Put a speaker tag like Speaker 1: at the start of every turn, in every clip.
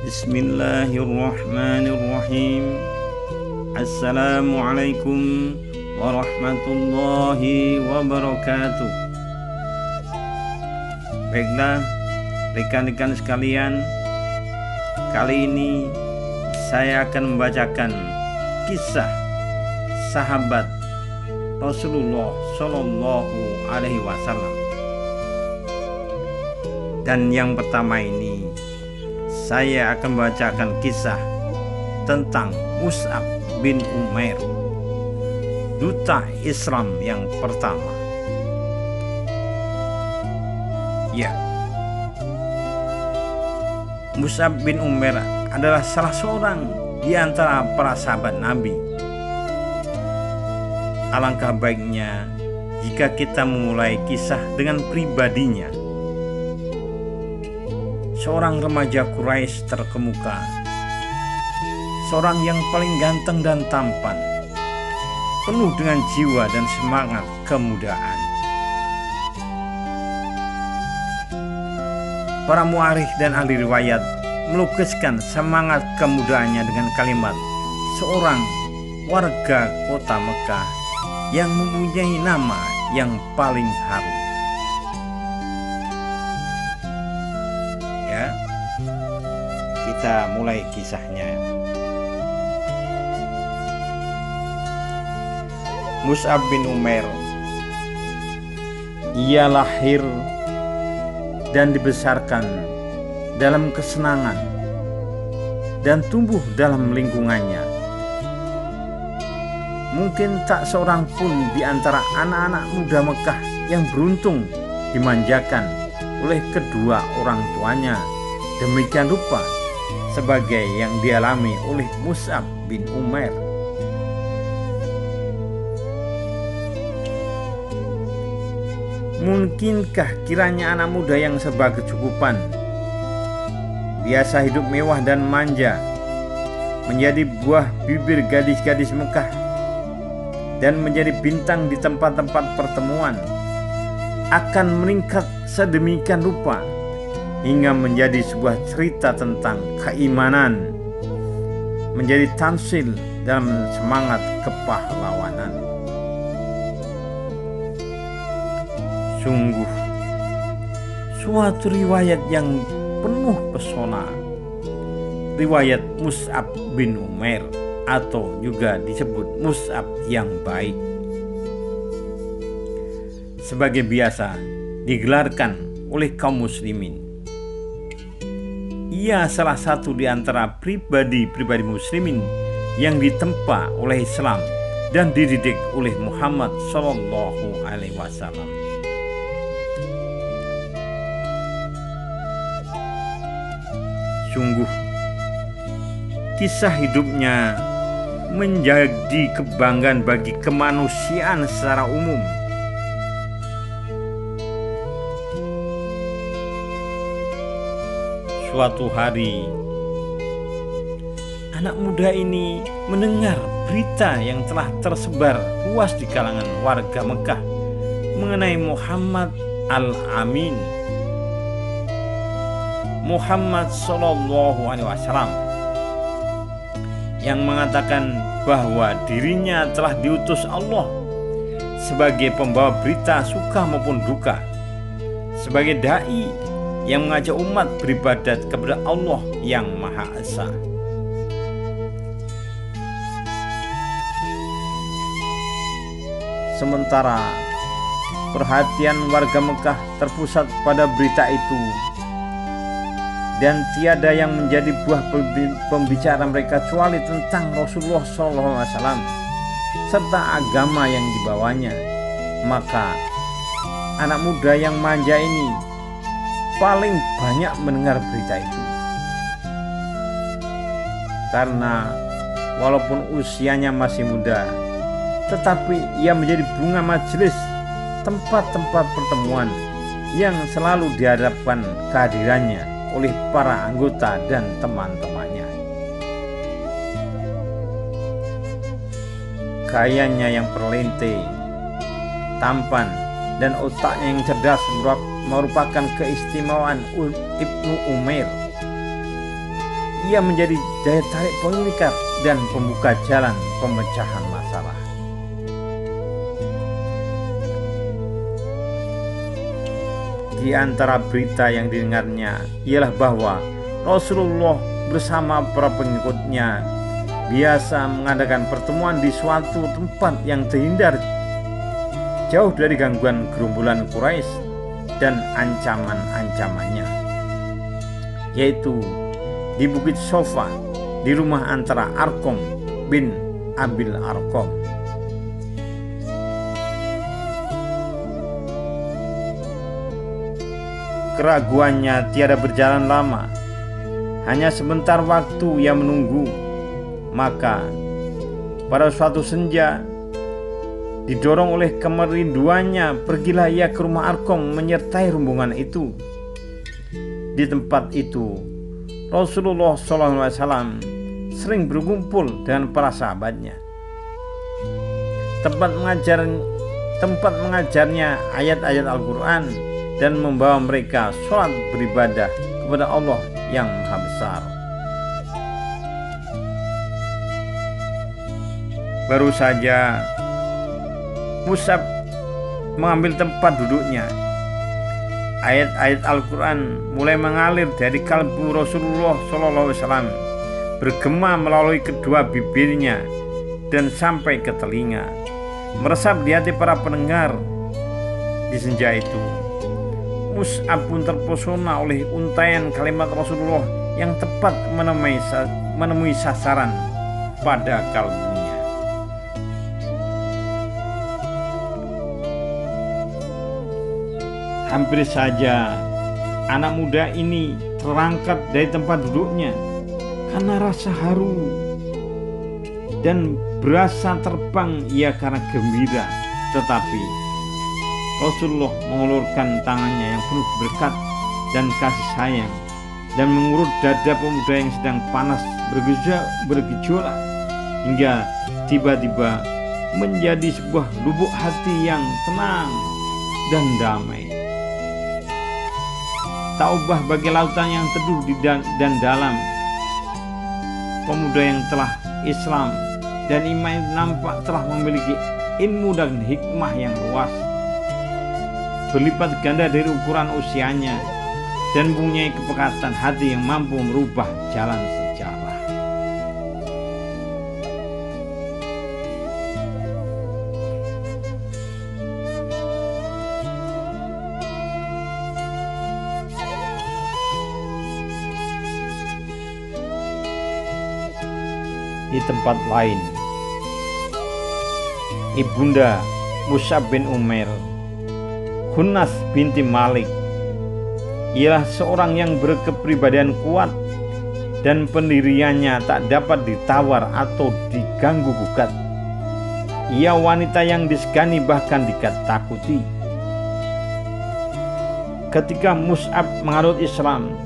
Speaker 1: Bismillahirrahmanirrahim. Assalamualaikum warahmatullahi wabarakatuh. Baiklah rekan-rekan sekalian, kali ini saya akan membacakan kisah sahabat Rasulullah Shallallahu Alaihi Wasallam. Dan yang pertama ini saya akan membacakan kisah tentang Mus'ab bin Umair, duta Islam yang pertama. Ya, Mus'ab bin Umair adalah salah seorang di antara para sahabat Nabi. Alangkah baiknya jika kita memulai kisah dengan pribadinya. Seorang remaja Quraisy terkemuka, seorang yang paling ganteng dan tampan, penuh dengan jiwa dan semangat kemudaan. Para muarikh dan ahli riwayat melukiskan semangat kemudaannya dengan kalimat seorang warga kota Mekah yang mempunyai nama yang paling harum. Ya, kita mulai kisahnya. Mus'ab bin Umair, ia lahir dan dibesarkan dalam kesenangan dan tumbuh dalam lingkungannya. Mungkin tak seorang pun di antara anak-anak muda Mekah yang beruntung dimanjakan oleh kedua orang tuanya demikian rupa sebagai yang dialami oleh Mus'ab bin Umair. Mungkinkah kiranya anak muda yang serba kecukupan, biasa hidup mewah dan manja, menjadi buah bibir gadis-gadis Mekah dan menjadi bintang di tempat-tempat pertemuan, akan meningkat sedemikian rupa hingga menjadi sebuah cerita tentang keimanan, menjadi tamsil dalam semangat kepahlawanan. Sungguh suatu riwayat yang penuh pesona, riwayat Mus'ab bin Umair, atau juga disebut Mus'ab yang baik. Sebagai biasa digelarkan oleh kaum muslimin. Ia salah satu di antara pribadi-pribadi muslimin yang ditempa oleh Islam dan dididik oleh Muhammad Shallallahu Alaihi Wasallam. Sungguh kisah hidupnya menjadi kebanggaan bagi kemanusiaan secara umum. Suatu hari, anak muda ini mendengar berita yang telah tersebar luas di kalangan warga Mekah mengenai Muhammad Al-Amin, Muhammad Sallallahu Alaihi Wasallam, yang mengatakan bahwa dirinya telah diutus Allah sebagai pembawa berita suka maupun duka, sebagai dai yang mengajak umat beribadat kepada Allah yang Maha Esa. Sementara perhatian warga Mekah terpusat pada berita itu, dan tiada yang menjadi buah pembicara mereka kecuali tentang Rasulullah SAW serta agama yang dibawanya, maka anak muda yang manja ini paling banyak mendengar berita itu. Karena walaupun usianya masih muda, tetapi ia menjadi bunga majelis, tempat-tempat pertemuan yang selalu dihadapkan kehadirannya oleh para anggota dan teman-temannya. Gayanya yang perlente, tampan, dan otaknya yang cerdas merupakan keistimewaan Ibnu Umair. ia menjadi daya tarik pengikat dan pembuka jalan pemecahan masalah. Di antara berita yang didengarnya ialah bahwa Rasulullah bersama para pengikutnya biasa mengadakan pertemuan di suatu tempat yang terhindar jauh dari gangguan gerombolan Quraisy dan ancaman-ancamannya, yaitu di Bukit Sofa di rumah antara Arqam bin Abil Arqam. Keraguannya tiada berjalan lama, hanya sebentar waktu ia menunggu. Maka pada suatu senja, didorong oleh kemerinduannya, pergilah ia ke rumah Arqam menyertai rombongan itu. Di tempat itu Rasulullah SAW sering berkumpul dengan para sahabatnya. Tempat mengajarnya ayat-ayat Al-Quran dan membawa mereka sholat beribadah kepada Allah yang Maha Besar. Baru saja Mus'ab mengambil tempat duduknya, ayat-ayat Al-Quran mulai mengalir dari kalbu Rasulullah SAW, bergema melalui kedua bibirnya dan sampai ke telinga, meresap di hati para pendengar. Di senja itu Mus'ab pun terpesona oleh untaian kalimat Rasulullah yang tepat menemui sasaran pada kalbunya. Hampir saja anak muda ini terangkat dari tempat duduknya karena rasa haru, dan berasa terbang ia karena gembira. Tetapi Rasulullah mengulurkan tangannya yang penuh berkat dan kasih sayang dan mengurut dada pemuda yang sedang panas bergejolak hingga tiba-tiba menjadi sebuah lubuk hati yang tenang dan damai. Tak ubah bagi lautan yang teduh dan dalam. Pemuda yang telah Islam dan iman nampak telah memiliki ilmu dan hikmah yang luas, berlipat ganda dari ukuran usianya, dan mempunyai kepekatan hati yang mampu merubah jalan sejarah. Di tempat lain, Ibunda Mus'ab bin Umair, Khunas binti Malik, ialah seorang yang berkepribadian kuat dan pendiriannya tak dapat ditawar atau diganggu gugat. Ia wanita yang disegani bahkan ditakuti. Ketika Mus'ab menganut Islam,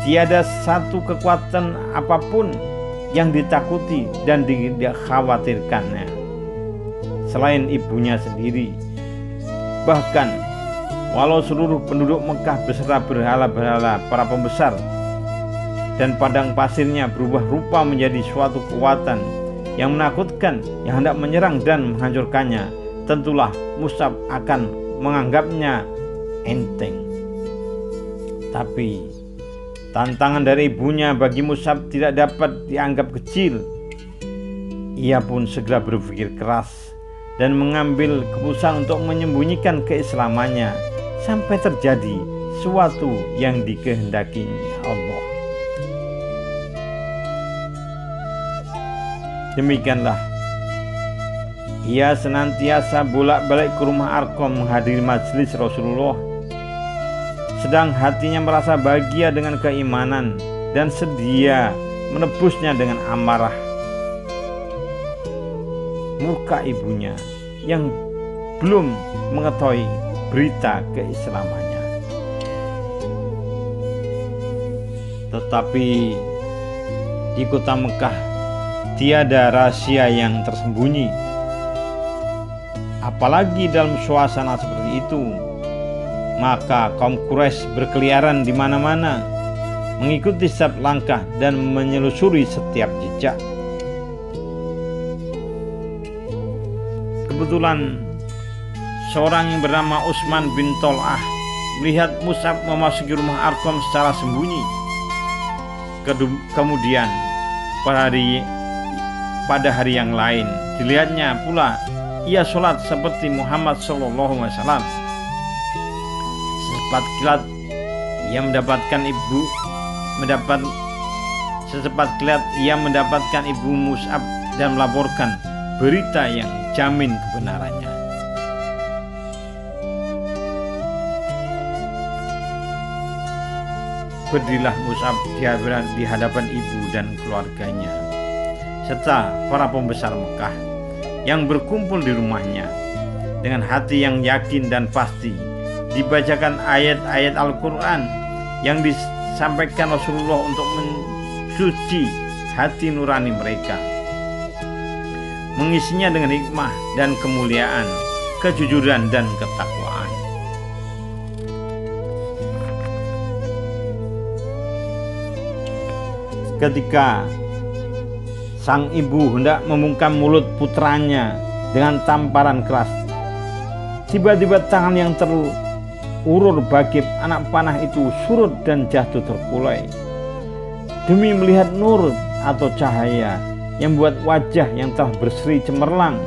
Speaker 1: tiada satu kekuatan apapun yang ditakuti dan dikhawatirkannya selain ibunya sendiri. Bahkan walau seluruh penduduk Mekah beserta berhala-berhala para pembesar dan padang pasirnya berubah rupa menjadi suatu kekuatan yang menakutkan yang hendak menyerang dan menghancurkannya, tentulah Mus'ab akan menganggapnya enteng. Tapi tantangan dari ibunya bagi Mus'ab tidak dapat dianggap kecil. Ia pun segera berpikir keras dan mengambil keputusan untuk menyembunyikan keislamannya sampai terjadi sesuatu yang dikehendakinya Allah. Demikianlah ia senantiasa bolak-balik ke rumah Arqam menghadiri majelis Rasulullah, sedang hatinya merasa bahagia dengan keimanan dan sedia menebusnya dengan amarah murka ibunya yang belum mengetahui berita keislamannya. Tetapi di kota Mekah tiada rahasia yang tersembunyi, apalagi dalam suasana seperti itu. Maka kaum Quraisy berkeliaran di mana-mana, mengikuti setiap langkah dan menyelusuri setiap jejak. Kebetulan seorang yang bernama Utsman bin Tol'ah melihat Mus'ab memasuki rumah Arqam secara sembunyi. Kemudian pada hari yang lain dilihatnya pula ia sholat seperti Muhammad SAW. Secepat kilat ia mendapatkan ibu Mus'ab dan melaporkan berita yang jamin kebenarannya. Berdirilah Mus'ab di hadapan ibu dan keluarganya serta para pembesar Mekah yang berkumpul di rumahnya. Dengan hati yang yakin dan pasti dibacakan ayat-ayat Al-Quran yang disampaikan Rasulullah untuk mensuci hati nurani mereka, mengisinya dengan hikmah dan kemuliaan, kejujuran dan ketakwaan. Ketika sang ibu hendak membungkam mulut putranya dengan tamparan keras, tiba-tiba tangan yang terulur bagi anak panah itu surut dan jatuh terkulai. Demi melihat nur atau cahaya yang membuat wajah yang telah berseri cemerlang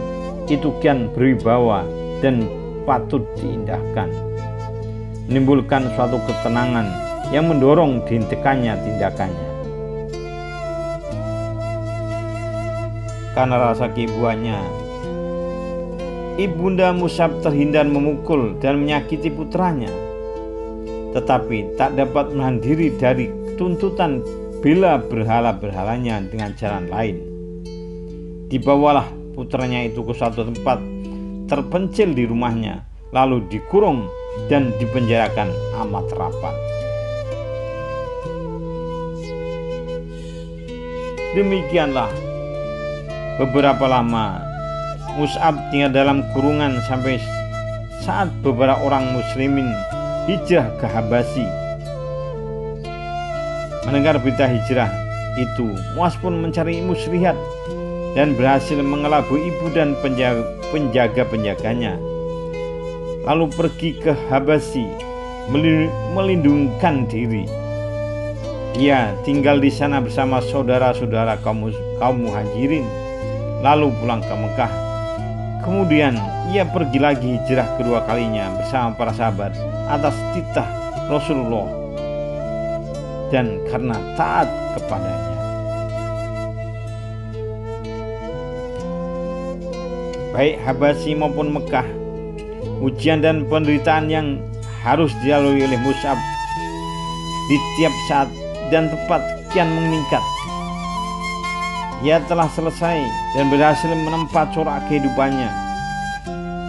Speaker 1: itu kian berwibawa dan patut diindahkan, menimbulkan suatu ketenangan yang mendorong dihentikannya tindakannya. Karena rasa keibuannya, ibunda Mus'ab terhindar memukul dan menyakiti putranya, tetapi tak dapat menahan diri dari tuntutan bela berhala-berhalanya dengan jalan lain. Dibawalah putranya itu ke suatu tempat terpencil di rumahnya, lalu dikurung dan dipenjarakan amat rapat. Demikianlah beberapa lama Mus'ab tinggal dalam kurungan sampai saat beberapa orang muslimin hijrah ke Habasyi. Mendengar berita hijrah itu, Mu'adz pun mencari muslihat dan berhasil mengelabui ibu dan penjaga-penjaganya, lalu pergi ke Habasyi melindungkan diri. Ia tinggal di sana bersama saudara-saudara kaum muhajirin, lalu pulang ke Mekah. Kemudian ia pergi lagi hijrah kedua kalinya bersama para sahabat atas titah Rasulullah dan karena taat kepadanya. Baik Habasyi maupun Mekah, ujian dan penderitaan yang harus dilalui oleh Mus'ab di tiap saat dan tempat kian meningkat. Ia telah selesai dan berhasil menempa corak kehidupannya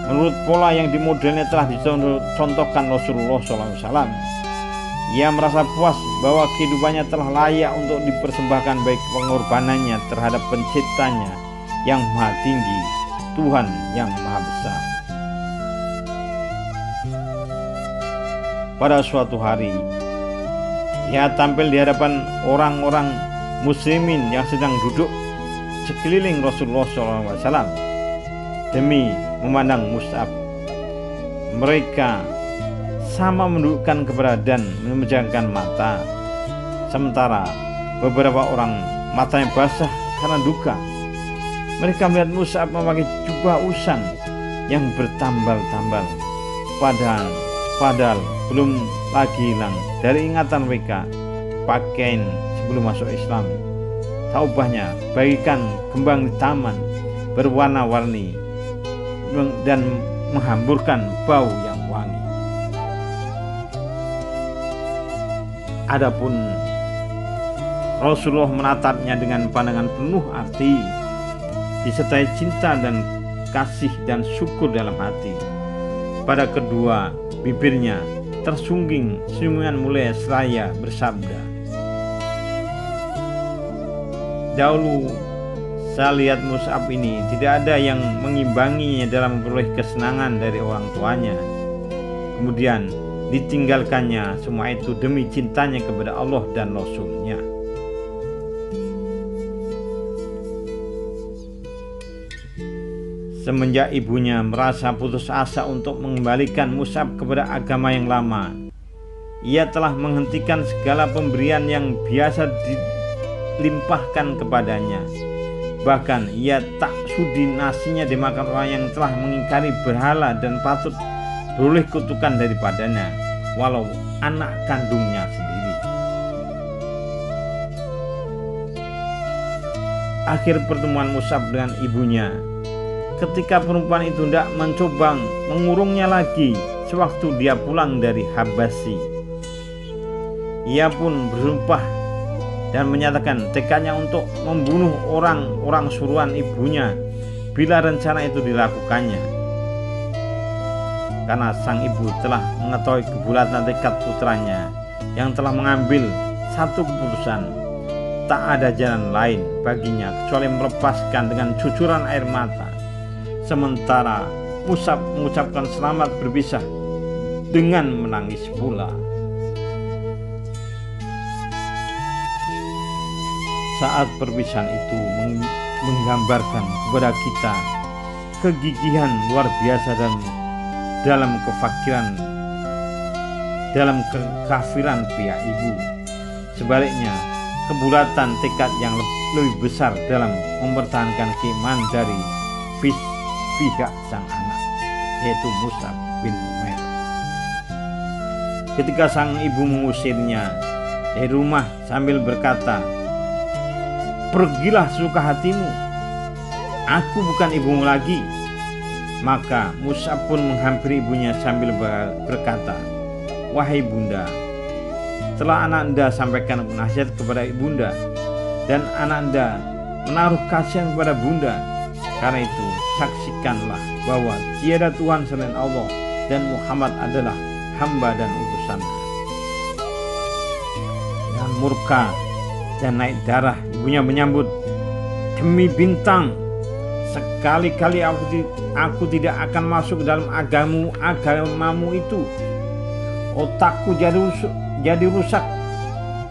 Speaker 1: menurut pola yang dimodelnya telah dicontohkan Rasulullah SAW. Ia merasa puas bahwa kehidupannya telah layak untuk dipersembahkan, baik pengorbanannya terhadap penciptanya yang maha tinggi, Tuhan yang maha besar. Pada suatu hari, ia tampil di hadapan orang-orang muslimin yang sedang duduk sekeliling Rasulullah SAW demi memandang Mus'ab. Mereka sama menundukkan kepala dan memejamkan mata, sementara beberapa orang matanya basah karena duka. Mereka melihat Mus'ab memakai jubah usang yang bertambal-tambal, padahal belum lagi hilang dari ingatan mereka pakaian sebelum masuk Islam. Taubahnya bagikan kembang di taman berwarna-warni dan menghamburkan bau yang wangi. Adapun Rasulullah menatapnya dengan pandangan penuh arti, disertai cinta dan kasih dan syukur dalam hati. Pada kedua bibirnya tersungging senyuman mulai seraya bersabda, "Dahulu saya lihat Mus'ab ini tidak ada yang mengimbanginya dalam memperoleh kesenangan dari orang tuanya. Kemudian ditinggalkannya semua itu demi cintanya kepada Allah dan Rasul-Nya. Semenjak ibunya merasa putus asa untuk mengembalikan Mus'ab kepada agama yang lama, ia telah menghentikan segala pemberian yang biasa dilimpahkan kepadanya. Bahkan ia tak sudi nasinya dimakan orang yang telah mengingkari berhala dan patut beroleh kutukan daripadanya, walau anak kandungnya sendiri. Akhir pertemuan Mus'ab dengan ibunya, ketika perempuan itu tidak mencoba mengurungnya lagi sewaktu dia pulang dari Habasyi. Ia pun bersumpah dan menyatakan tekadnya untuk membunuh orang-orang suruhan ibunya bila rencana itu dilakukannya. Karena sang ibu telah mengetahui kebulatan tekad putranya yang telah mengambil satu keputusan, tak ada jalan lain baginya kecuali melepaskan dengan cucuran air mata. Sementara Mus'ab mengucapkan selamat berpisah dengan menangis pula. Saat perpisahan itu menggambarkan kepada kita kegigihan luar biasa dan dalam kefakiran, dalam kekafiran pihak ibu. Sebaliknya, kebulatan tekad yang lebih besar dalam mempertahankan keimanan dari pihak sang anak, yaitu Mus'ab bin Umair. Ketika sang ibu mengusirnya dari rumah sambil berkata, "Pergilah sesuka hatimu, aku bukan ibumu lagi," maka Mus'ab pun menghampiri ibunya sambil berkata, "Wahai bunda, telah anak anda sampaikan nasihat kepada ibunda, dan anak anda menaruh kasihan kepada bunda. Karena itu saksikanlah bahwa tiada Tuhan selain Allah, dan Muhammad adalah hamba dan utusannya." Dengan murka dan naik darah, ibunya menyambut, "Demi bintang, sekali-kali aku tidak akan masuk ke dalam agamamu itu. Otakku jadi rusak,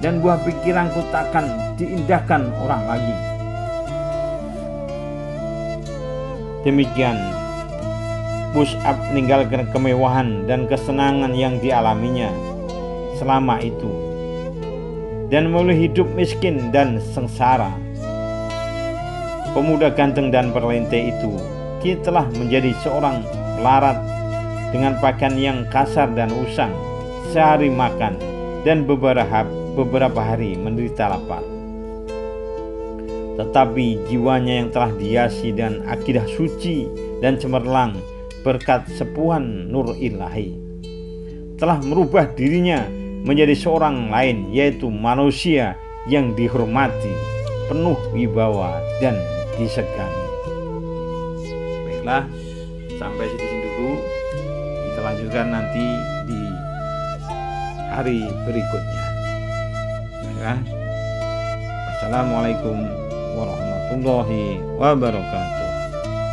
Speaker 1: dan buah pikiranku takkan diindahkan orang lagi." Demikian Mus'ab meninggalkan kemewahan dan kesenangan yang dialaminya selama itu dan memilih hidup miskin dan sengsara. Pemuda ganteng dan perlente itu kini telah menjadi seorang melarat dengan pakaian yang kasar dan usang, sehari makan dan beberapa hari menderita lapar. Tetapi jiwanya yang telah dihiasi dan akidah suci dan cemerlang berkat sepuhan nur ilahi telah merubah dirinya menjadi seorang lain, yaitu manusia yang dihormati, penuh wibawa dan disegani. Baiklah, sampai sini dulu. Kita lanjutkan nanti di hari berikutnya. Assalamualaikum warahmatullahi wabarakatuh.